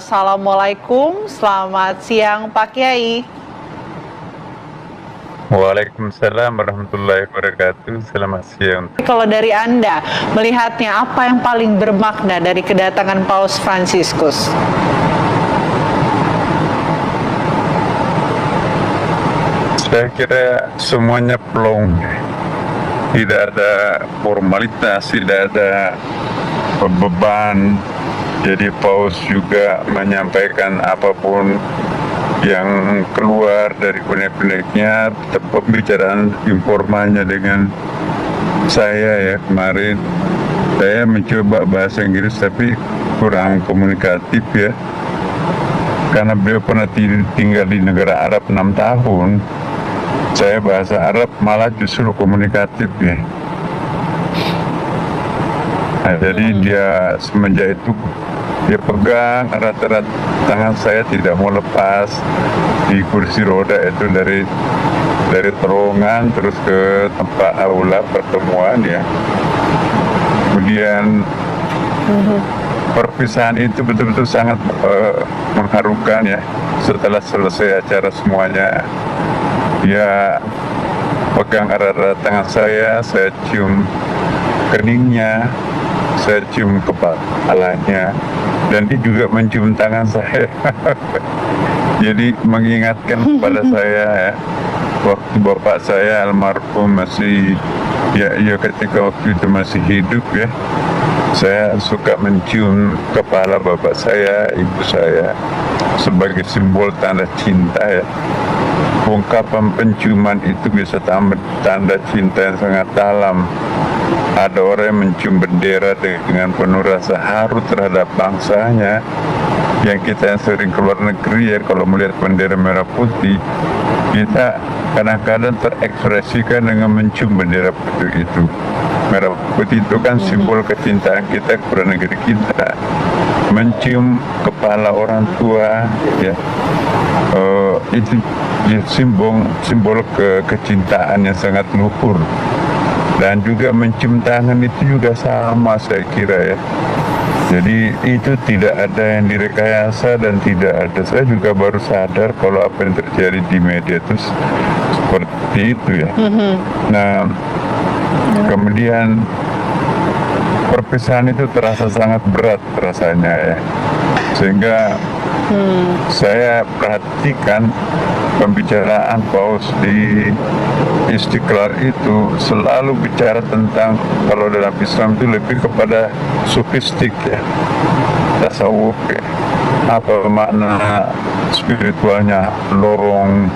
Assalamualaikum, selamat siang Pak Kiai. Waalaikumsalam warahmatullahi wabarakatuh. Selamat siang. Kalau dari Anda, melihatnya apa yang paling bermakna dari kedatangan Paus Fransiskus? Saya kira semuanya plong. Tidak ada formalitas, tidak ada beban. Jadi Paus juga menyampaikan apapun yang keluar dari unek-uneknya, pembicaraan informalnya dengan saya ya kemarin. Saya mencoba bahasa Inggris tapi kurang komunikatif ya. Karena beliau pernah tinggal di negara Arab 6 tahun. Saya bahasa Arab malah justru komunikatif ya. Nah, jadi dia semenjak itu dia pegang erat-erat tangan saya, tidak mau lepas di kursi roda itu dari terowongan terus ke tempat aula pertemuan ya. Kemudian perpisahan itu betul-betul sangat mengharukan ya. Setelah selesai acara semuanya, dia pegang erat-erat tangan saya cium keningnya, saya cium kepalanya, dan dia juga mencium tangan saya. Jadi mengingatkan kepada saya ya, waktu bapak saya almarhum masih ya ketika waktu itu masih hidup ya, saya suka mencium kepala bapak saya, ibu saya sebagai simbol tanda cinta ya. Ungkapan penciuman itu bisa tanda cinta yang sangat dalam. Ada orang yang mencium bendera dengan penuh rasa haru terhadap bangsanya. Yang kita yang sering keluar negeri ya, kalau melihat bendera merah putih, kita kadang-kadang terekspresikan dengan mencium bendera putih itu. Merah putih itu kan simbol kecintaan kita kepada negeri kita. Mencium kepala orang tua ya, itu ya, simbol kecintaan yang sangat luhur. Dan juga mencium tangan itu juga sama saya kira ya. Jadi itu tidak ada yang direkayasa dan tidak ada. Saya juga baru sadar kalau apa yang terjadi di media itu seperti itu ya. Nah, kemudian perpisahan itu terasa sangat berat rasanya ya. Sehingga saya perhatikan pembicaraan Paus di Istiqlal itu selalu bicara tentang, kalau dalam Islam itu lebih kepada sofistik ya, tasawuf ya. Apa makna spiritualnya lorong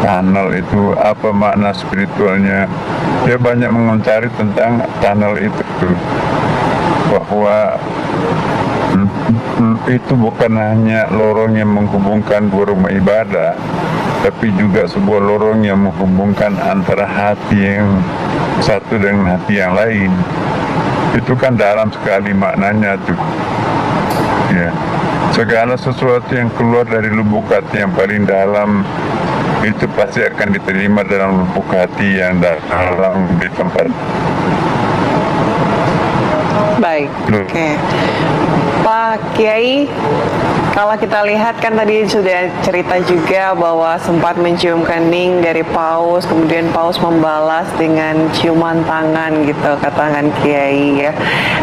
tunnel itu, apa makna spiritualnya. Dia banyak mengomentari tentang tunnel itu, bahwa itu bukan hanya lorong yang menghubungkan dua rumah ibadah, tapi juga sebuah lorong yang menghubungkan antara hati yang satu dengan hati yang lain. Itu kan dalam sekali maknanya tuh ya. Segala sesuatu yang keluar dari lubuk hati yang paling dalam itu pasti akan diterima dalam lubuk hati yang dalam di tempat. Baik, oke. Pak Kiai, kalau kita lihat kan tadi sudah cerita juga bahwa sempat mencium kening dari Paus, kemudian Paus membalas dengan ciuman tangan gitu ke tangan Kiai ya.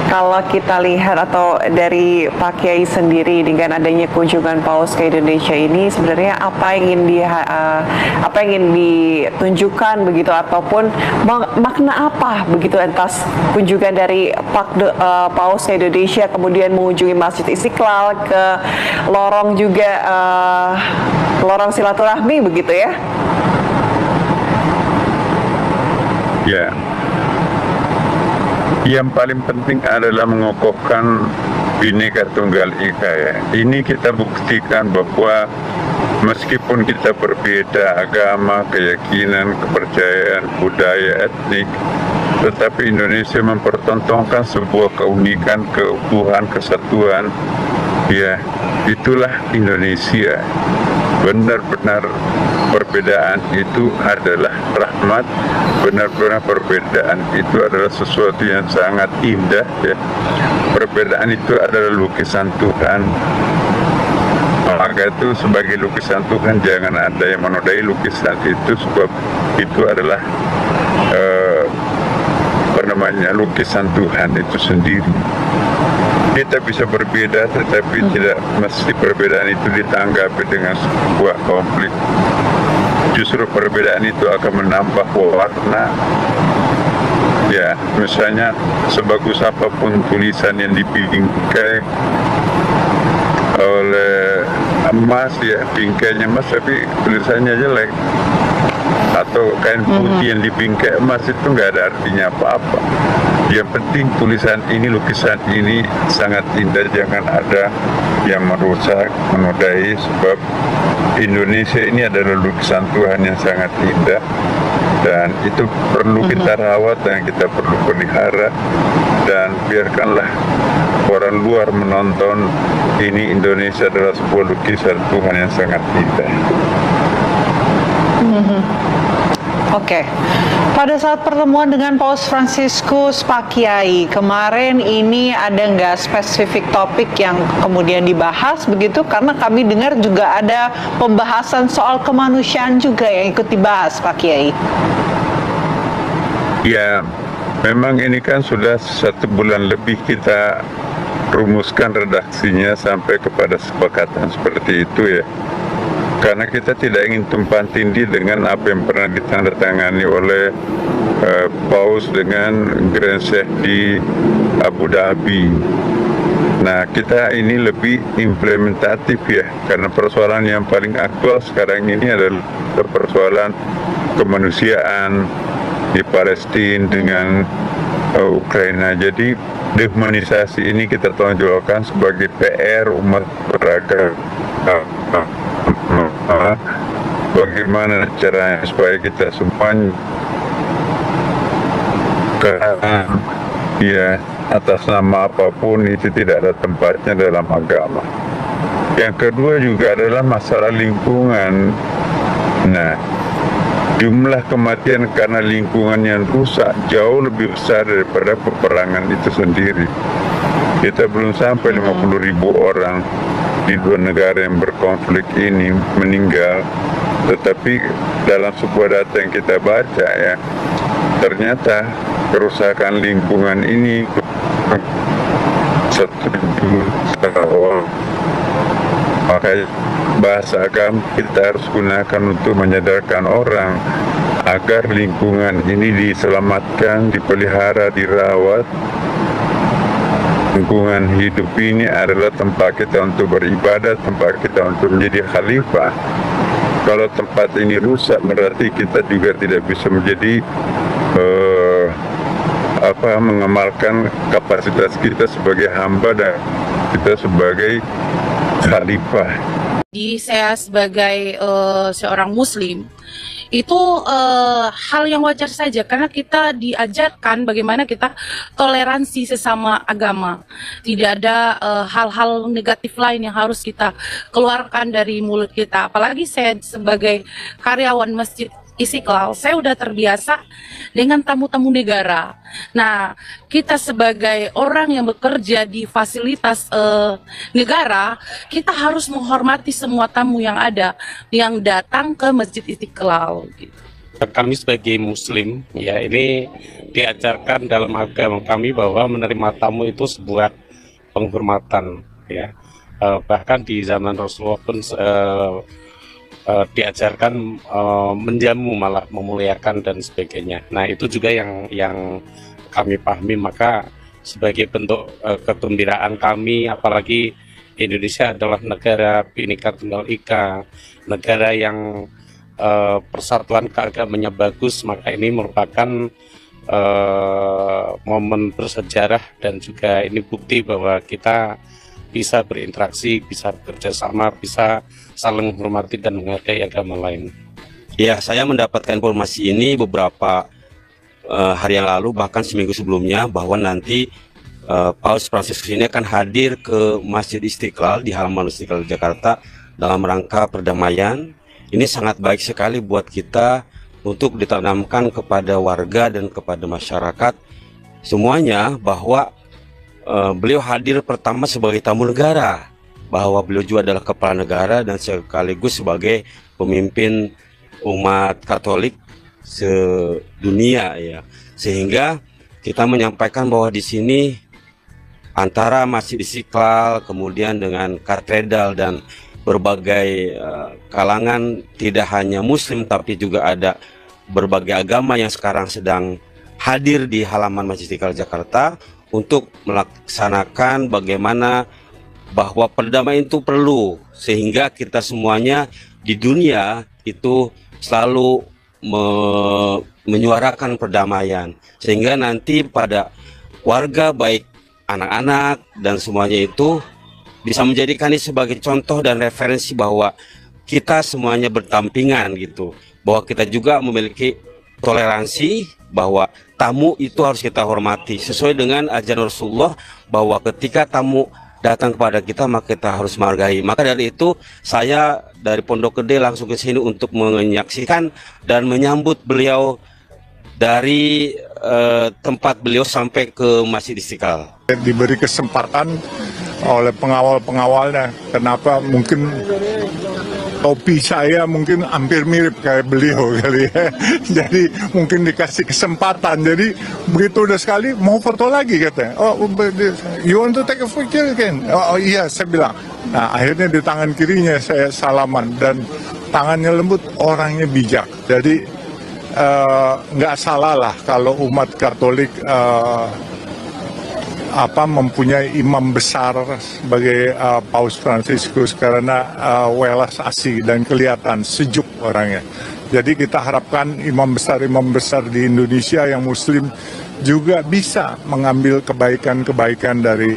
Kalau kita lihat atau dari Pak Kiai sendiri dengan adanya kunjungan Paus ke Indonesia ini, sebenarnya apa yang ingin ditunjukkan begitu, ataupun makna apa begitu atas kunjungan dari Paus ke Indonesia, kemudian mengunjungi Masjid Istiqlal, ke lorong juga lorong silaturahmi begitu ya? Ya, yang paling penting adalah mengokohkan Bhinneka Tunggal Ika ya. Ini kita buktikan bahwa meskipun kita berbeda agama, keyakinan, kepercayaan, budaya, etnik, tetapi Indonesia mempertontonkan sebuah keunikan, keutuhan, kesatuan. Ya, itulah Indonesia. Benar-benar perbedaan itu adalah rahmat. Benar-benar perbedaan itu adalah sesuatu yang sangat indah ya. Perbedaan itu adalah lukisan Tuhan. maka itu sebagai lukisan Tuhan jangan ada yang menodai lukisan itu, sebab itu adalah lukisan Tuhan itu sendiri. Kita bisa berbeda, tetapi tidak mesti perbedaan itu ditanggapi dengan sebuah konflik. Justru perbedaan itu akan menambah warna. Ya, misalnya sebagus apapun tulisan yang dibingkai oleh emas, ya bingkainya emas tapi tulisannya jelek, atau kain putih yang dibingkai emas, itu nggak ada artinya apa-apa. Yang penting tulisan ini, lukisan ini sangat indah, jangan ada yang merusak, menodai, sebab Indonesia ini adalah lukisan Tuhan yang sangat indah, dan itu perlu kita rawat dan kita perlu pelihara, dan biarkanlah orang luar menonton ini Indonesia adalah sebuah lukisan Tuhan yang sangat indah. Oke. Pada saat pertemuan dengan Paus Fransiskus, Pak Kiai, kemarin ini ada nggak spesifik topik yang kemudian dibahas begitu? Karena kami dengar juga ada pembahasan soal kemanusiaan juga yang ikut dibahas, Pak Kiai. Ya, memang ini kan sudah 1 bulan lebih kita rumuskan redaksinya sampai kepada kesepakatan seperti itu ya. Karena kita tidak ingin tumpang tindih dengan apa yang pernah ditandatangani oleh Paus dengan Grand Sheikh di Abu Dhabi. Nah, kita ini lebih implementatif ya, karena persoalan yang paling aktual sekarang ini adalah persoalan kemanusiaan di Palestina dengan Ukraina. Jadi dehumanisasi ini kita tonjolkan sebagai PR umat beragama. Bagaimana caranya supaya kita semuanya ya atas nama apapun itu tidak ada tempatnya dalam agama. Yang kedua juga adalah masalah lingkungan. Nah, jumlah kematian karena lingkungan yang rusak jauh lebih besar daripada peperangan itu sendiri. Kita belum sampai 50.000 orang di 2 negara yang berkonflik ini meninggal, tetapi dalam sebuah data yang kita baca ya, ternyata kerusakan lingkungan ini 1 juta orang. Maka bahasa agama kita harus gunakan untuk menyadarkan orang agar lingkungan ini diselamatkan, dipelihara, dirawat. Lingkungan hidup ini adalah tempat kita untuk beribadah, tempat kita untuk menjadi khalifah. Kalau tempat ini rusak, berarti kita juga tidak bisa menjadi mengamalkan kapasitas kita sebagai hamba dan kita sebagai khalifah. Jadi saya sebagai seorang Muslim itu hal yang wajar saja, karena kita diajarkan bagaimana kita toleransi sesama agama. Tidak ada hal-hal negatif lain yang harus kita keluarkan dari mulut kita. Apalagi saya sebagai karyawan Masjid Istiqlal, saya udah terbiasa dengan tamu-tamu negara. Nah, kita sebagai orang yang bekerja di fasilitas negara, kita harus menghormati semua tamu yang ada, yang datang ke Masjid Istiqlal. Kami sebagai Muslim, ya ini diajarkan dalam agama kami bahwa menerima tamu itu sebuah penghormatan, ya. Bahkan di zaman Rasulullah pun diajarkan menjamu, malah memuliakan dan sebagainya. Nah, itu juga yang kami pahami. Maka sebagai bentuk kegembiraan kami, apalagi Indonesia adalah negara Bhinneka Tunggal Ika, negara yang persatuan keagamanya bagus, maka ini merupakan momen bersejarah dan juga ini bukti bahwa kita bisa berinteraksi, bisa bekerjasama, bisa saling menghormati dan menghargai agama lain. Ya, saya mendapatkan informasi ini beberapa hari yang lalu, bahkan seminggu sebelumnya, bahwa nanti Paus Fransiskus ini akan hadir ke Masjid Istiqlal di halaman Istiqlal Jakarta dalam rangka perdamaian. Ini sangat baik sekali buat kita untuk ditanamkan kepada warga dan kepada masyarakat semuanya bahwa beliau hadir pertama sebagai tamu negara. bahwa beliau juga adalah kepala negara dan sekaligus sebagai pemimpin umat Katolik sedunia ya. Sehingga kita menyampaikan bahwa di sini antara Masjid Istiqlal kemudian dengan katedral dan berbagai kalangan, tidak hanya Muslim tapi juga ada berbagai agama yang sekarang sedang hadir di halaman Masjid Istiqlal Jakarta untuk melaksanakan bagaimana bahwa perdamaian itu perlu, sehingga kita semuanya di dunia itu selalu menyuarakan perdamaian, sehingga nanti pada warga baik anak-anak dan semuanya itu bisa menjadikan ini sebagai contoh dan referensi bahwa kita semuanya berdampingan gitu, bahwa kita juga memiliki toleransi, bahwa tamu itu harus kita hormati sesuai dengan ajaran Rasulullah, bahwa ketika tamu datang kepada kita maka kita harus menghargai. Maka dari itu saya dari Pondok Gede langsung ke sini untuk menyaksikan dan menyambut beliau dari tempat beliau sampai ke Masjid Istiqlal. Diberi kesempatan oleh pengawal-pengawalnya. Kenapa? Mungkin topi saya mungkin hampir mirip kayak beliau kali ya. Jadi mungkin dikasih kesempatan. Jadi begitu udah sekali mau foto lagi katanya. Oh, you want to take a picture again? Oh iya, saya bilang. Nah akhirnya di tangan kirinya saya salaman dan tangannya lembut, orangnya bijak. Jadi nggak salah lah kalau umat Katolik mempunyai imam besar sebagai Paus Fransiskus, karena welas asih dan kelihatan sejuk orangnya. Jadi kita harapkan imam besar di Indonesia yang Muslim juga bisa mengambil kebaikan-kebaikan dari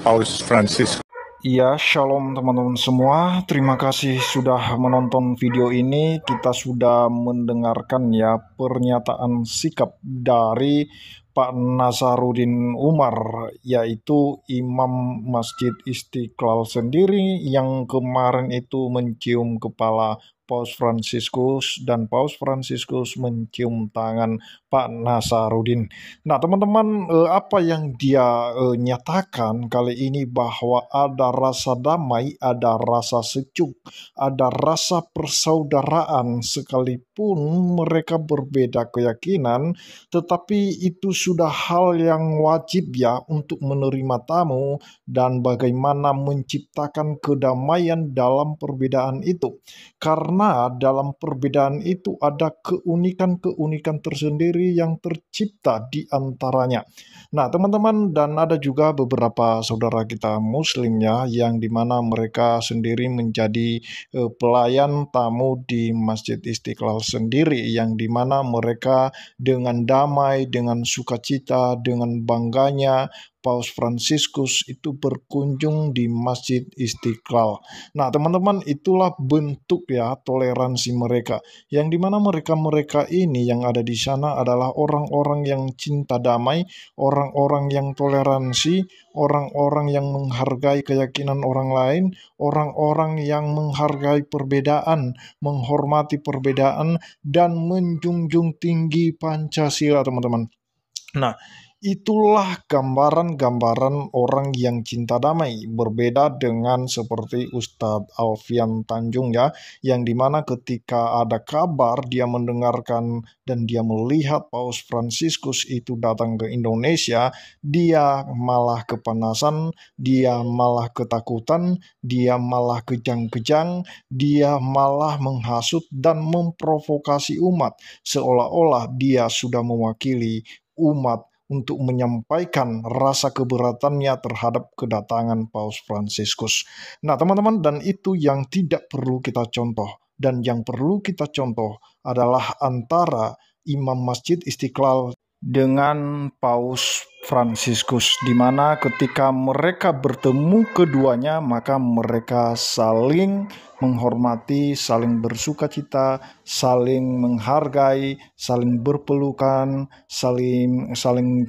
Paus Fransiskus. Ya, shalom teman-teman semua. Terima kasih sudah menonton video ini. Kita sudah mendengarkan ya pernyataan sikap dari Pak Nasaruddin Umar, yaitu Imam Masjid Istiqlal sendiri yang kemarin itu mencium kepala Paus Fransiskus dan Paus Fransiskus mencium tangan Pak Nasaruddin. Nah teman-teman, apa yang dia nyatakan kali ini bahwa ada rasa damai, ada rasa sejuk, ada rasa persaudaraan sekalipun mereka berbeda keyakinan, tetapi itu sudah hal yang wajib ya untuk menerima tamu dan bagaimana menciptakan kedamaian dalam perbedaan itu. Karena dalam perbedaan itu ada keunikan-keunikan tersendiri yang tercipta di antaranya. Nah teman-teman, dan ada juga beberapa saudara kita Muslim ya, yang dimana mereka sendiri menjadi pelayan tamu di Masjid Istiqlal sendiri, yang dimana mereka dengan damai, dengan sukacita, dengan bangganya Paus Fransiskus itu berkunjung di Masjid Istiqlal. Nah teman-teman, itulah bentuk ya toleransi mereka, yang dimana mereka ini yang ada di sana adalah orang-orang yang cinta damai, orang-orang yang toleransi, orang-orang yang menghargai keyakinan orang lain, orang-orang yang menghargai perbedaan, menghormati perbedaan, dan menjunjung tinggi Pancasila teman-teman. Nah, itulah gambaran-gambaran orang yang cinta damai, berbeda dengan seperti Ustadz Alfian Tanjung ya, yang dimana ketika ada kabar dia mendengarkan dan dia melihat Paus Fransiskus itu datang ke Indonesia, dia malah kepanasan, dia malah ketakutan, dia malah kejang-kejang, dia malah menghasut dan memprovokasi umat, seolah-olah dia sudah mewakili umat untuk menyampaikan rasa keberatannya terhadap kedatangan Paus Fransiskus. Nah teman-teman, dan itu yang tidak perlu kita contoh. Dan yang perlu kita contoh adalah antara Imam Masjid Istiqlal dengan Paus Fransiskus, di mana ketika mereka bertemu keduanya maka mereka saling menghormati, saling bersukacita, saling menghargai, saling berpelukan, saling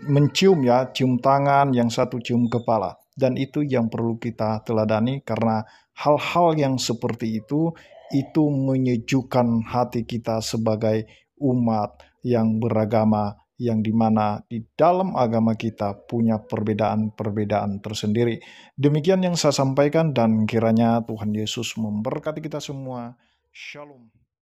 mencium ya, cium tangan, yang satu cium kepala. Dan itu yang perlu kita teladani, karena hal-hal yang seperti itu menyejukkan hati kita sebagai umat yang beragama yang dimana di dalam agama kita punya perbedaan-perbedaan tersendiri. Demikian yang saya sampaikan dan kiranya Tuhan Yesus memberkati kita semua. Shalom.